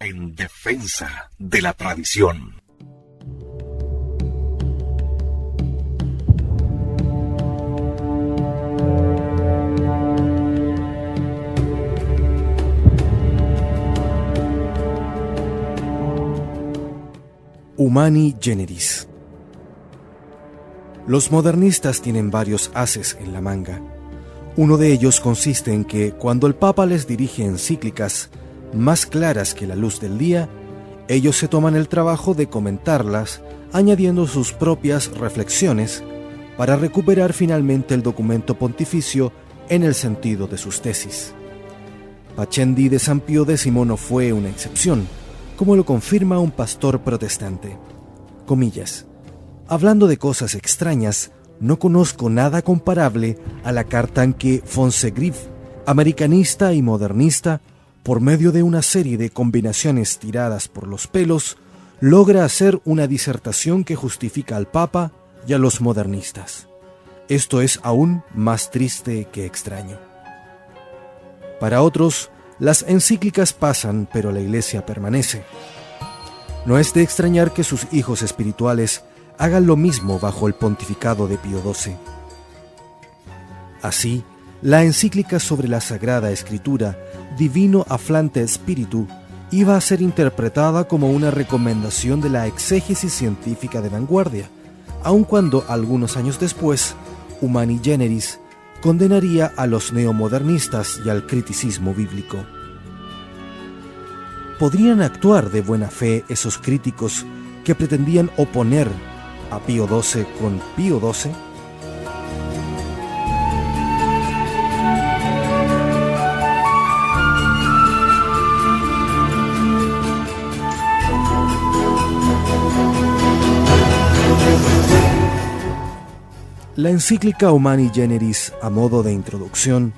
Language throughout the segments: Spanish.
en defensa de la tradición. Humani Generis. Los modernistas tienen varios ases en la manga. Uno de ellos consiste en que, cuando el Papa les dirige encíclicas más claras que la luz del día, ellos se toman el trabajo de comentarlas, añadiendo sus propias reflexiones, para recuperar finalmente el documento pontificio en el sentido de sus tesis. Pacendi de San Pío X no fue una excepción, como lo confirma un pastor protestante. Comillas: hablando de cosas extrañas, no conozco nada comparable a la carta en que Fonsegrive, americanista y modernista, por medio de una serie de combinaciones tiradas por los pelos, logra hacer una disertación que justifica al Papa y a los modernistas. Esto es aún más triste que extraño. Para otros, las encíclicas pasan, pero la Iglesia permanece. No es de extrañar que sus hijos espirituales hagan lo mismo bajo el pontificado de Pío XII. Así, la encíclica sobre la Sagrada Escritura, Divino Afflante Spiritu, iba a ser interpretada como una recomendación de la exégesis científica de vanguardia, aun cuando algunos años después, Humani Generis condenaría a los neomodernistas y al criticismo bíblico. ¿Podrían actuar de buena fe esos críticos que pretendían oponer a Pío XII con Pío XII? La encíclica Humani Generis, a modo de introducción,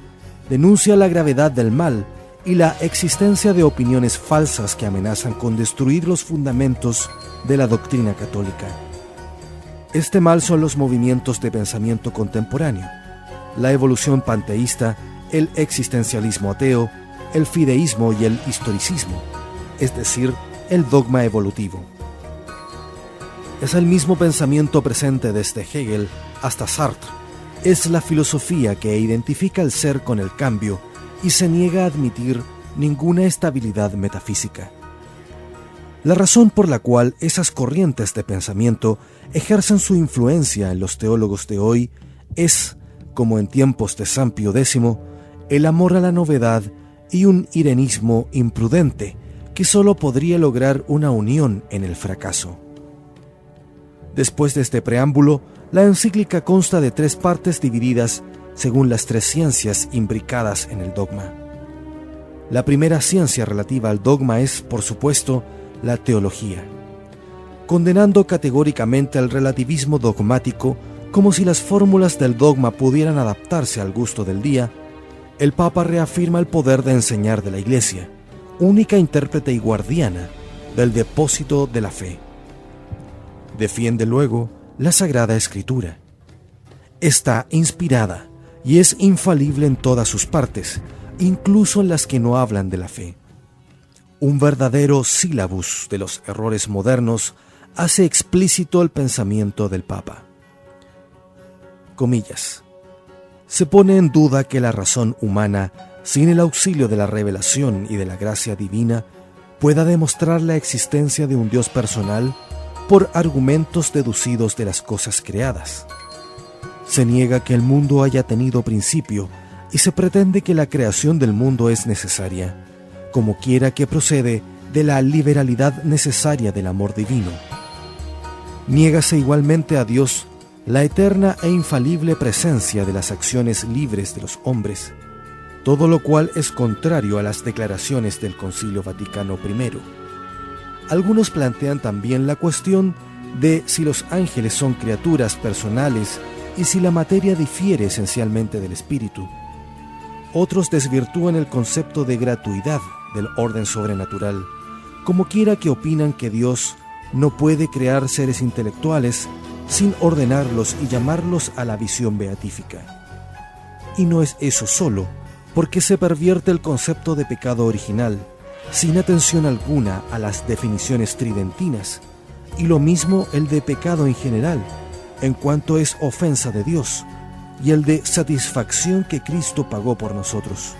denuncia la gravedad del mal y la existencia de opiniones falsas que amenazan con destruir los fundamentos de la doctrina católica. Este mal son los movimientos de pensamiento contemporáneo, la evolución panteísta, el existencialismo ateo, el fideísmo y el historicismo, es decir, el dogma evolutivo. Es el mismo pensamiento presente desde Hegel hasta Sartre. Es la filosofía que identifica el ser con el cambio y se niega a admitir ninguna estabilidad metafísica. La razón por la cual esas corrientes de pensamiento ejercen su influencia en los teólogos de hoy es, como en tiempos de San Pío X, el amor a la novedad y un irenismo imprudente que solo podría lograr una unión en el fracaso. Después de este preámbulo, la encíclica consta de 3 partes divididas según las 3 ciencias imbricadas en el dogma. La primera ciencia relativa al dogma es, por supuesto, la teología. Condenando categóricamente al relativismo dogmático como si las fórmulas del dogma pudieran adaptarse al gusto del día, el Papa reafirma el poder de enseñar de la Iglesia, única intérprete y guardiana del depósito de la fe. Defiende luego la Sagrada Escritura. Está inspirada y es infalible en todas sus partes, incluso en las que no hablan de la fe. Un verdadero sílabus de los errores modernos hace explícito el pensamiento del Papa. Comillas: se pone en duda que la razón humana, sin el auxilio de la revelación y de la gracia divina, pueda demostrar la existencia de un Dios personal por argumentos deducidos de las cosas creadas. Se niega que el mundo haya tenido principio y se pretende que la creación del mundo es necesaria, como quiera que procede de la liberalidad necesaria del amor divino. Niégase igualmente a Dios la eterna e infalible presencia de las acciones libres de los hombres, todo lo cual es contrario a las declaraciones del Concilio Vaticano I. Algunos plantean también la cuestión de si los ángeles son criaturas personales y si la materia difiere esencialmente del espíritu. Otros desvirtúan el concepto de gratuidad del orden sobrenatural, como quiera que opinan que Dios no puede crear seres intelectuales sin ordenarlos y llamarlos a la visión beatífica. Y no es eso solo, porque se pervierte el concepto de pecado original, sin atención alguna a las definiciones tridentinas, y lo mismo el de pecado en general, en cuanto es ofensa de Dios, y el de satisfacción que Cristo pagó por nosotros.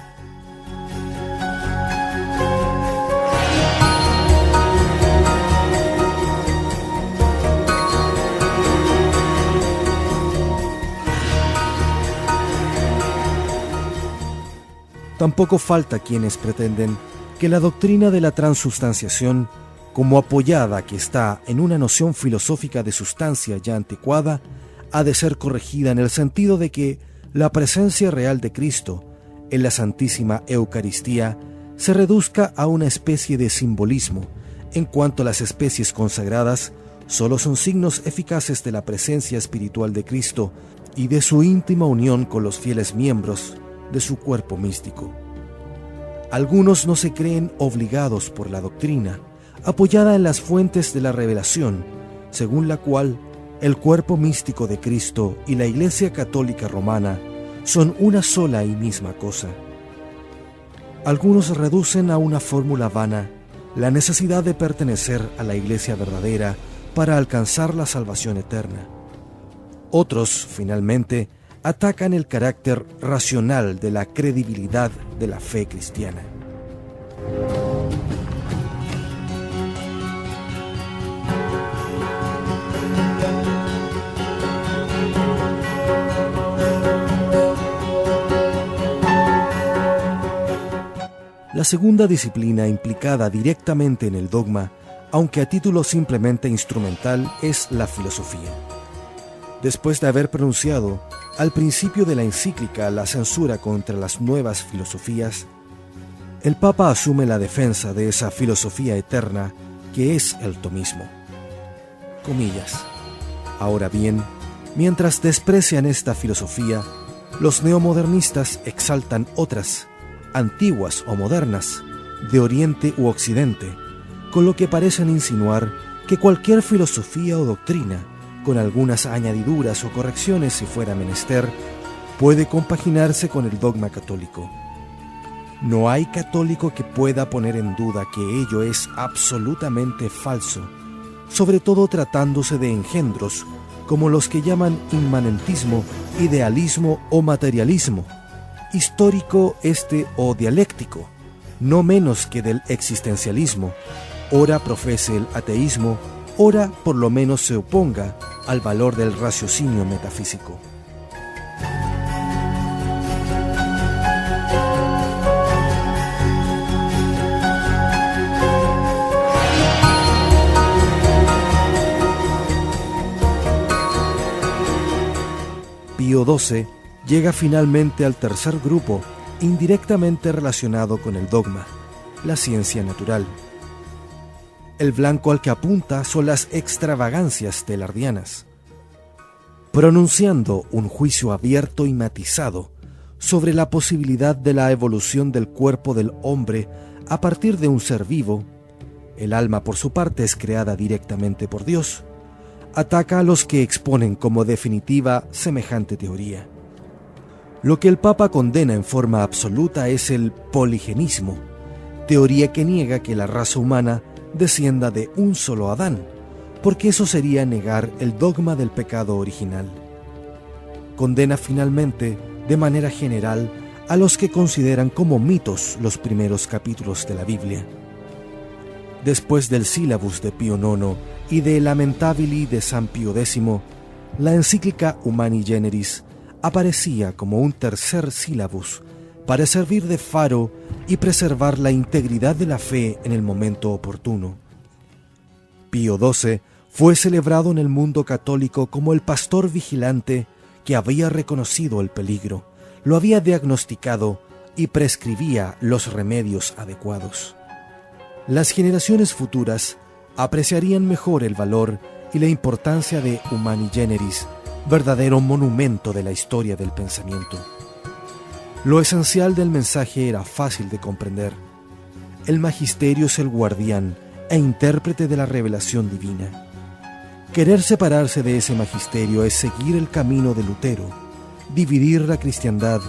Tampoco falta quienes pretenden que la doctrina de la transustanciación, como apoyada que está en una noción filosófica de sustancia ya anticuada, ha de ser corregida en el sentido de que la presencia real de Cristo en la Santísima Eucaristía se reduzca a una especie de simbolismo, en cuanto las especies consagradas solo son signos eficaces de la presencia espiritual de Cristo y de su íntima unión con los fieles miembros de su cuerpo místico. Algunos no se creen obligados por la doctrina, apoyada en las fuentes de la revelación, según la cual el cuerpo místico de Cristo y la Iglesia Católica Romana son una sola y misma cosa. Algunos reducen a una fórmula vana la necesidad de pertenecer a la Iglesia verdadera para alcanzar la salvación eterna. Otros, finalmente, atacan el carácter racional de la credibilidad de la fe cristiana. La segunda disciplina implicada directamente en el dogma, aunque a título simplemente instrumental, es la filosofía. Después de haber pronunciado al principio de la encíclica la censura contra las nuevas filosofías, el Papa asume la defensa de esa filosofía eterna que es el tomismo. Comillas. Ahora bien, mientras desprecian esta filosofía, los neomodernistas exaltan otras, antiguas o modernas, de Oriente u Occidente, con lo que parecen insinuar que cualquier filosofía o doctrina, con algunas añadiduras o correcciones si fuera menester, puede compaginarse con el dogma católico. No hay católico que pueda poner en duda que ello es absolutamente falso, sobre todo tratándose de engendros como los que llaman inmanentismo, idealismo o materialismo, histórico o dialéctico, no menos que del existencialismo. Ora profese el ateísmo, ora por lo menos se oponga al valor del raciocinio metafísico. Pío XII llega finalmente al tercer grupo, indirectamente relacionado con el dogma, la ciencia natural. El blanco al que apunta son las extravagancias teilhardianas. Pronunciando un juicio abierto y matizado sobre la posibilidad de la evolución del cuerpo del hombre a partir de un ser vivo, el alma por su parte es creada directamente por Dios, ataca a los que exponen como definitiva semejante teoría. Lo que el Papa condena en forma absoluta es el poligenismo, teoría que niega que la raza humana descienda de un solo Adán, porque eso sería negar el dogma del pecado original. Condena finalmente, de manera general, a los que consideran como mitos los primeros capítulos de la Biblia. Después del Sílabus de Pío IX y de Lamentabili de San Pío X, la encíclica Humani Generis aparecía como un tercer sílabus para servir de faro y preservar la integridad de la fe en el momento oportuno. Pío XII fue celebrado en el mundo católico como el pastor vigilante que había reconocido el peligro, lo había diagnosticado y prescribía los remedios adecuados. Las generaciones futuras apreciarían mejor el valor y la importancia de Humani Generis, verdadero monumento de la historia del pensamiento. Lo esencial del mensaje era fácil de comprender. El magisterio es el guardián e intérprete de la revelación divina. Querer separarse de ese magisterio es seguir el camino de Lutero, dividir la cristiandad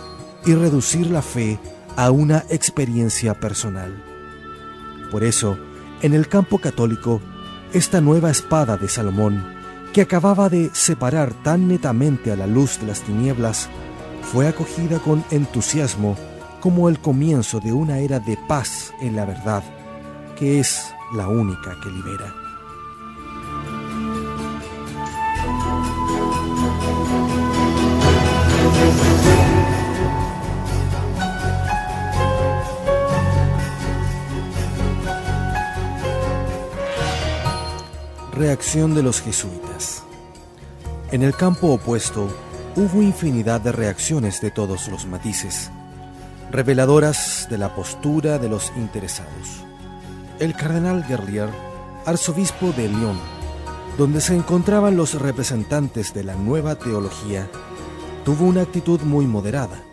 y reducir la fe a una experiencia personal. Por eso, en el campo católico, esta nueva espada de Salomón, que acababa de separar tan netamente a la luz de las tinieblas, fue acogida con entusiasmo como el comienzo de una era de paz en la verdad, que es la única que libera. Reacción de los jesuitas. En el campo opuesto hubo infinidad de reacciones de todos los matices, reveladoras de la postura de los interesados. El cardenal Guerlier, arzobispo de Lyon, donde se encontraban los representantes de la nueva teología, tuvo una actitud muy moderada.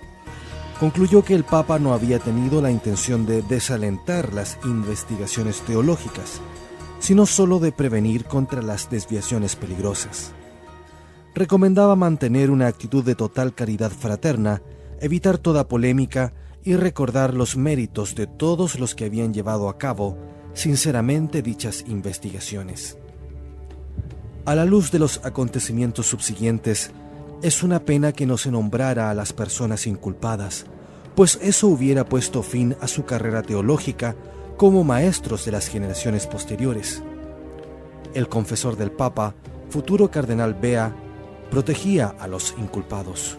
Concluyó que el Papa no había tenido la intención de desalentar las investigaciones teológicas, sino solo de prevenir contra las desviaciones peligrosas. Recomendaba mantener una actitud de total caridad fraterna, evitar toda polémica y recordar los méritos de todos los que habían llevado a cabo sinceramente dichas investigaciones. A la luz de los acontecimientos subsiguientes, es una pena que no se nombrara a las personas inculpadas, pues eso hubiera puesto fin a su carrera teológica como maestros de las generaciones posteriores. El confesor del Papa, futuro cardenal Bea, protegía a los inculpados.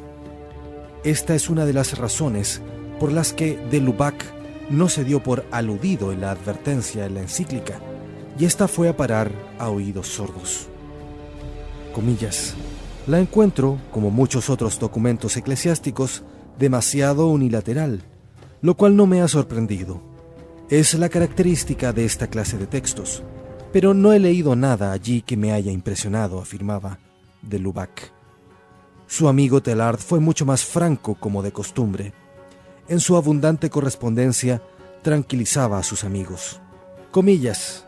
Esta es una de las razones por las que de Lubac no se dio por aludido en la advertencia en la encíclica, y esta fue a parar a oídos sordos. Comillas. La encuentro, como muchos otros documentos eclesiásticos, demasiado unilateral, lo cual no me ha sorprendido. Es la característica de esta clase de textos, pero no he leído nada allí que me haya impresionado, afirmaba de Lubac. Su amigo Teilhard fue mucho más franco, como de costumbre. En su abundante correspondencia, tranquilizaba a sus amigos. Comillas.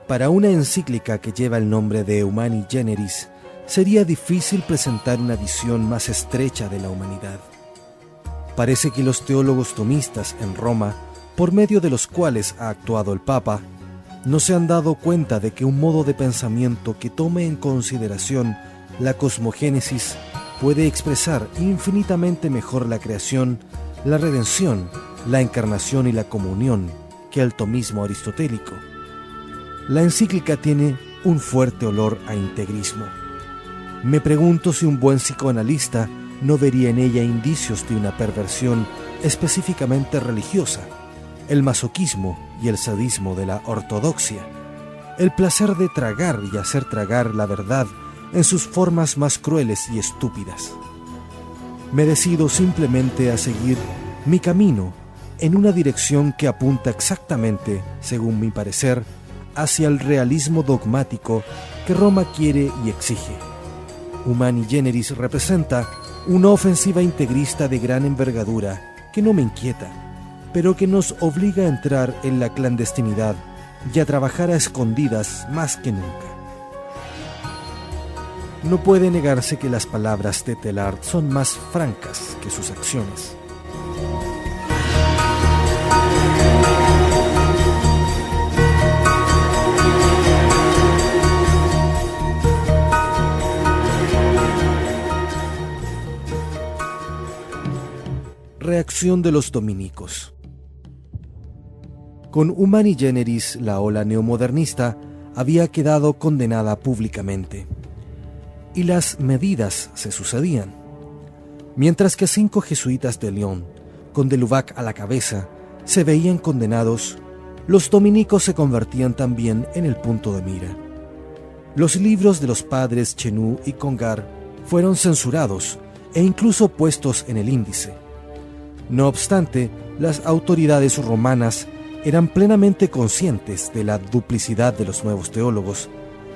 Para una encíclica que lleva el nombre de Humani Generis, sería difícil presentar una visión más estrecha de la humanidad. Parece que los teólogos tomistas en Roma, por medio de los cuales ha actuado el Papa, no se han dado cuenta de que un modo de pensamiento que tome en consideración la cosmogénesis puede expresar infinitamente mejor la creación, la redención, la encarnación y la comunión que el tomismo aristotélico. La encíclica tiene un fuerte olor a integrismo. Me pregunto si un buen psicoanalista no vería en ella indicios de una perversión específicamente religiosa, el masoquismo y el sadismo de la ortodoxia, el placer de tragar y hacer tragar la verdad en sus formas más crueles y estúpidas. Me decido simplemente a seguir mi camino en una dirección que apunta exactamente, según mi parecer, hacia el realismo dogmático que Roma quiere y exige. Humani Generis representa una ofensiva integrista de gran envergadura que no me inquieta, pero que nos obliga a entrar en la clandestinidad y a trabajar a escondidas más que nunca. No puede negarse que las palabras de Teilhard son más francas que sus acciones. Reacción de los dominicos. Con Humani Generis, la ola neomodernista había quedado condenada públicamente, y las medidas se sucedían. Mientras que 5 jesuitas de Lyon, con de Lubac a la cabeza, se veían condenados, los dominicos se convertían también en el punto de mira. Los libros de los padres Chenu y Congar fueron censurados e incluso puestos en el índice. No obstante, las autoridades romanas eran plenamente conscientes de la duplicidad de los nuevos teólogos,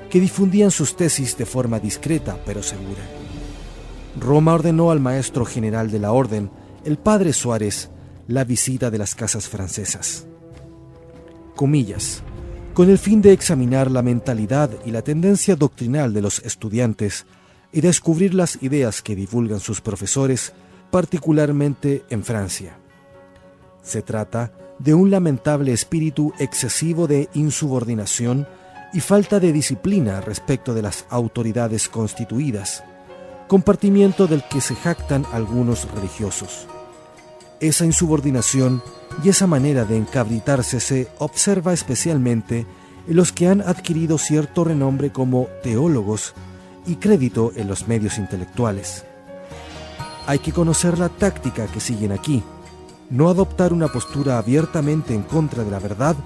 que difundían sus tesis de forma discreta pero segura. Roma ordenó al maestro general de la orden, el padre Suárez, la visita de las casas francesas. Comillas, con el fin de examinar la mentalidad y la tendencia doctrinal de los estudiantes y descubrir las ideas que divulgan sus profesores, particularmente en Francia. Se trata de un lamentable espíritu excesivo de insubordinación y falta de disciplina respecto de las autoridades constituidas, compartimiento del que se jactan algunos religiosos. Esa insubordinación y esa manera de encabritarse se observa especialmente en los que han adquirido cierto renombre como teólogos y crédito en los medios intelectuales. Hay que conocer la táctica que siguen aquí, no adoptar una postura abiertamente en contra de la verdad,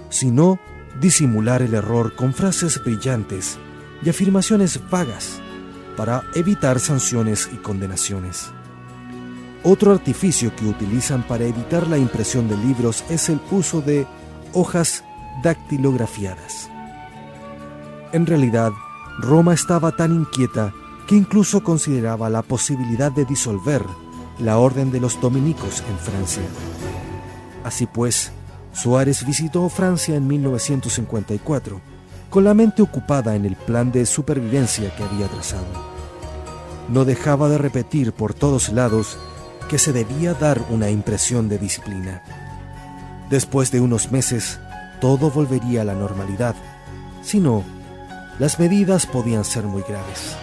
sino disimular el error con frases brillantes y afirmaciones vagas para evitar sanciones y condenaciones. Otro artificio que utilizan para evitar la impresión de libros es el uso de hojas dactilografiadas. En realidad, Roma estaba tan inquieta que incluso consideraba la posibilidad de disolver la orden de los dominicos en Francia. Así pues, Suárez visitó Francia en 1954, con la mente ocupada en el plan de supervivencia que había trazado. No dejaba de repetir por todos lados que se debía dar una impresión de disciplina. Después de unos meses, todo volvería a la normalidad. Si no, las medidas podían ser muy graves.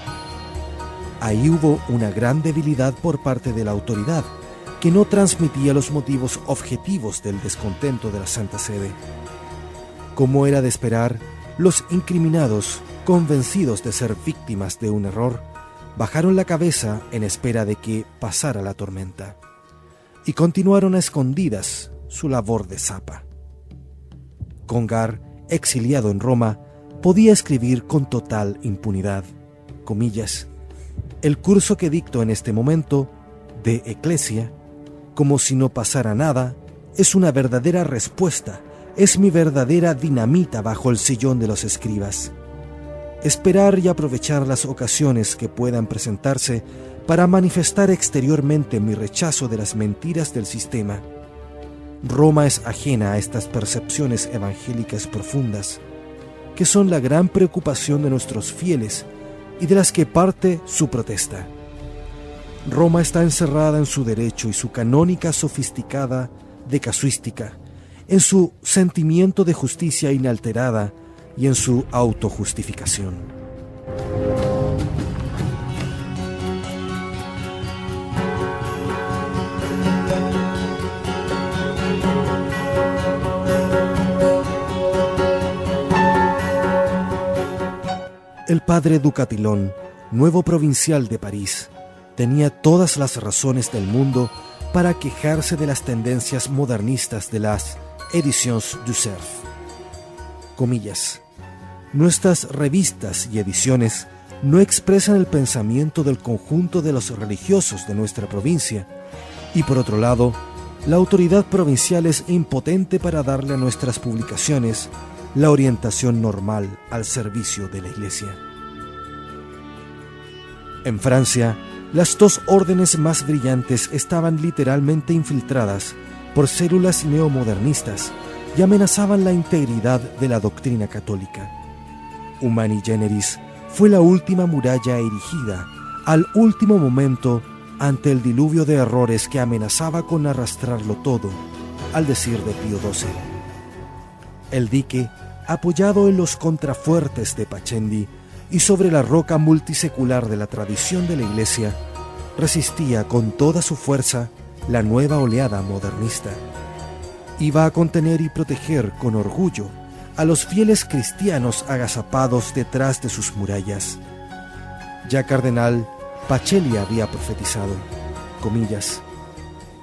Ahí hubo una gran debilidad por parte de la autoridad, que no transmitía los motivos objetivos del descontento de la Santa Sede. Como era de esperar, los incriminados, convencidos de ser víctimas de un error, bajaron la cabeza en espera de que pasara la tormenta, y continuaron a escondidas su labor de zapa. Congar, exiliado en Roma, podía escribir con total impunidad, comillas, el curso que dicto en este momento, de Eclesia, como si no pasara nada, es una verdadera respuesta, es mi verdadera dinamita bajo el sillón de los escribas. Esperar y aprovechar las ocasiones que puedan presentarse para manifestar exteriormente mi rechazo de las mentiras del sistema. Roma es ajena a estas percepciones evangélicas profundas, que son la gran preocupación de nuestros fieles y de las que parte su protesta. Roma está encerrada en su derecho y su canónica sofisticada de casuística, en su sentimiento de justicia inalterada y en su autojustificación. El padre Ducatilón, nuevo provincial de París, tenía todas las razones del mundo para quejarse de las tendencias modernistas de las Editions du Cerf. Comillas, nuestras revistas y ediciones no expresan el pensamiento del conjunto de los religiosos de nuestra provincia, y por otro lado, la autoridad provincial es impotente para darle a nuestras publicaciones la orientación normal al servicio de la Iglesia. En Francia, las dos órdenes más brillantes estaban literalmente infiltradas por células neomodernistas y amenazaban la integridad de la doctrina católica. Humani Generis fue la última muralla erigida al último momento ante el diluvio de errores que amenazaba con arrastrarlo todo, al decir de Pío XII. El dique, apoyado en los contrafuertes de Pachendi y sobre la roca multisecular de la tradición de la Iglesia, resistía con toda su fuerza la nueva oleada modernista. Iba a contener y proteger con orgullo a los fieles cristianos agazapados detrás de sus murallas. Ya cardenal Pacelli había profetizado, comillas,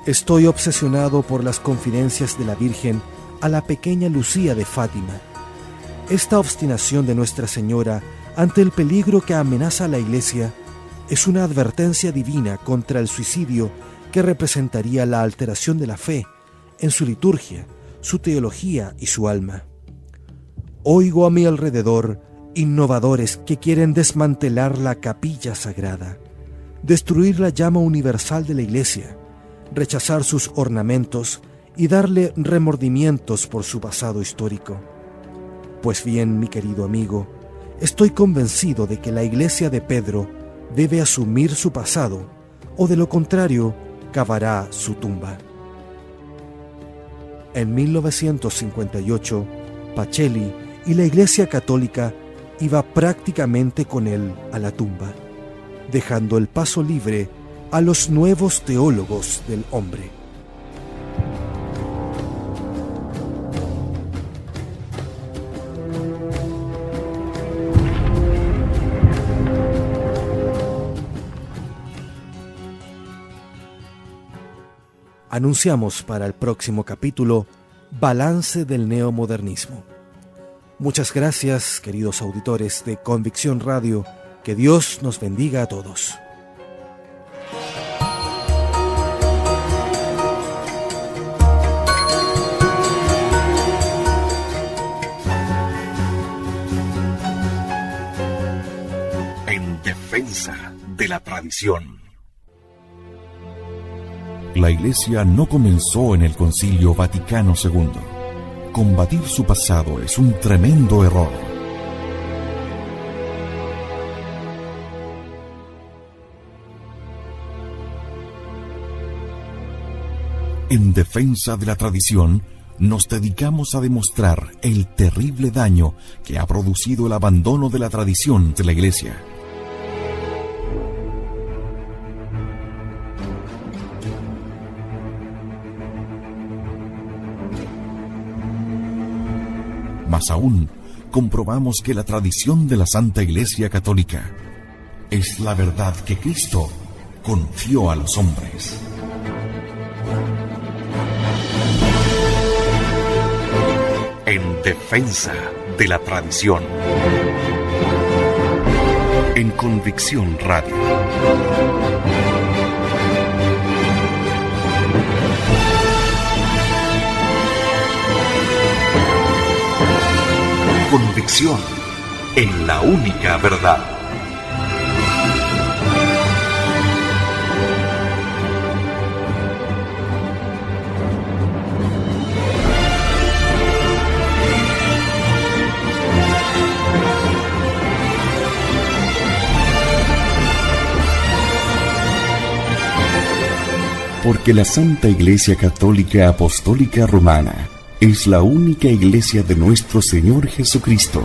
estoy obsesionado por las confidencias de la Virgen a la pequeña Lucía de Fátima. Esta obstinación de Nuestra Señora ante el peligro que amenaza a la Iglesia es una advertencia divina contra el suicidio que representaría la alteración de la fe en su liturgia, su teología y su alma. Oigo a mi alrededor innovadores que quieren desmantelar la capilla sagrada, destruir la llama universal de la Iglesia, rechazar sus ornamentos y darle remordimientos por su pasado histórico. Pues bien, mi querido amigo, estoy convencido de que la Iglesia de Pedro debe asumir su pasado, o de lo contrario, cavará su tumba. En 1958, Pacelli y la Iglesia Católica iba prácticamente con él a la tumba, dejando el paso libre a los nuevos teólogos del hombre. Anunciamos para el próximo capítulo Balance del neomodernismo. Muchas gracias, queridos auditores de Convicción Radio. Que Dios nos bendiga a todos. En defensa de la tradición. La Iglesia no comenzó en el Concilio Vaticano II. Combatir su pasado es un tremendo error. En defensa de la tradición, nos dedicamos a demostrar el terrible daño que ha producido el abandono de la tradición de la Iglesia. Más aún, comprobamos que la tradición de la Santa Iglesia Católica es la verdad que Cristo confió a los hombres. En defensa de la tradición. En Convicción Radio. Convicción en la única verdad. Porque la Santa Iglesia Católica Apostólica Romana es la única iglesia de nuestro Señor Jesucristo.